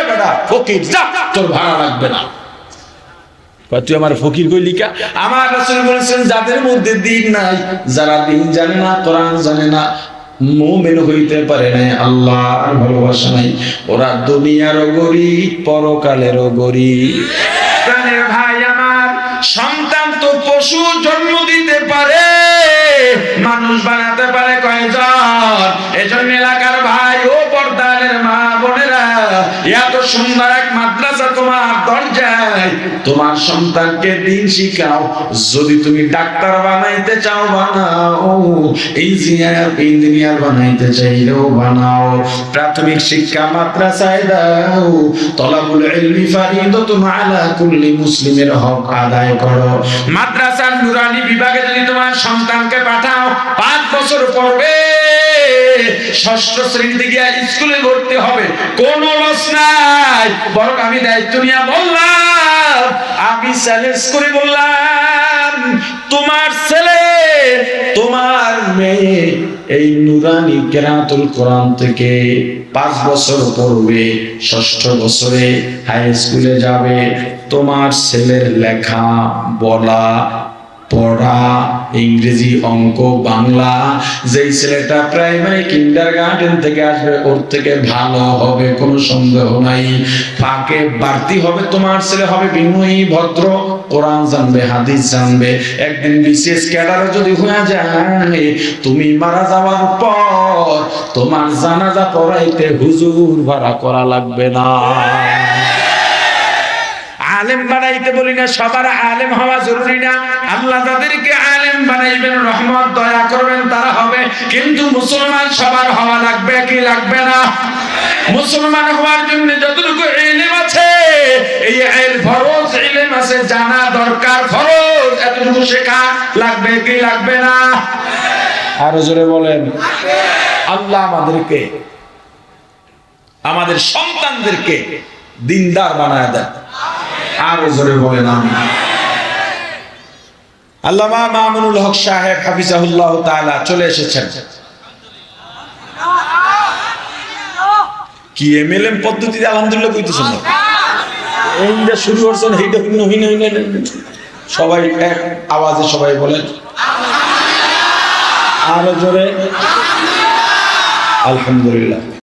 বেটা ফকির, যা, তোর ভাড়া লাগবে না। তুই আমার ফকির কইলি কা? আমার রাসূল বলেছেন, যাদের মধ্যে দিন নাই, যারা দিন জানে না, কোরআন জানে না, মুমিন হইতে পারে না, আল্লাহর ভালোবাসা নাই, ওরা দুনিয়ারও গরিব, পরকালেরও গরিব। প্রাণের ভাই আমার, সন্তান তো পশু জন্ম দিতে পারে, মানুষ বানাতে পারে কয়জন? এজন্য এলাকার ভাই ও পর্দারের মা বোনেরা, এত সুন্দর এক মাদ্রাসা তোমার দরজায়, তোমার সন্তানকে দিন শিখাও। যদি তুমি ডাক্তার বানাইতে চাও বানাও, ইঞ্জিনিয়ার বানাইতে চাইলেও বানাও, প্রাথমিক শিক্ষা মাদ্রাসায় দাও। তলাবুল ইলমি ফারিদাতুন আলা কুল্লি মুসলিমের হক আদায় করো। মাদ্রাসার নুরানি বিভাগে যদি তোমার সন্তানকে পাঠাও, 5 বছর পড়বে, 6ষ্ঠ শ্রেণীতে গিয়ে স্কুলে ভর্তি হবে, কোন লস নাই। বরং আমি দায়িত্ব নিয়ে বললাম, আমি চ্যালেঞ্জ করে বললাম, তোমার ছেলে, তোমার মেয়ে এই নুরানি কেরাতুল কোরআন থেকে 5 বছর পড়বে, 6ষ্ঠ বছরে হাই স্কুলে যাবে, তোমার ছেলের লেখা বলা পড়া ইংরেজি অঙ্ক বাংলা যেই ছেলেটা প্রাইমারি কিন্ডারগার্টেন থেকে আসবে ওর থেকে ভালো হবে, কোনো সন্দেহ নাই। ফাঁকে বাড়তি হবে, তোমার ছেলে হবে বিনয়ী ভদ্র, কোরআন জানবে হাদিস জানবে। একদিন বিশেষ ক্যাডারে যদি হয়ে যায়, তুমি মারা যাওয়ার পর তোমার জানাজা পড়াইতে হুজুর ভাড়া করা লাগবে না। আলেম বানাইতে বলি না, সবার আলেম হওয়া জরুরি না। আল্লাহ তাদেরকে আলেম বানাইবেন, রহমত দয়া করবেন, তারা হবে। কিন্তু মুসলমান সবার হওয়া লাগবে কি লাগবে না? মুসলমান হওয়ার জন্য যতটুকু ইলম আছে, এই ফরজ ইলম আছে, জানা দরকার, ফরজ এতটুকু শেখা লাগবে কি লাগবে না? আরো জোরে বলেন। আল্লাহ আমাদেরকে, আমাদের সন্তানদেরকে দিনদার বানায় দেন। আরো জোরে বলেন আমিন। আল্লামা মামুনুল হক সাহেব হাফিজাহুল্লাহ তাআলা চলে এসেছেন। কি এমএলএম পদ্ধতিতে আলহামদুলিল্লাহ কইতেছেন না, এইটা শুরু করছেন, এইটা সবাই এক আওয়াজে সবাই বলেন আরো জোরে আলহামদুলিল্লাহ।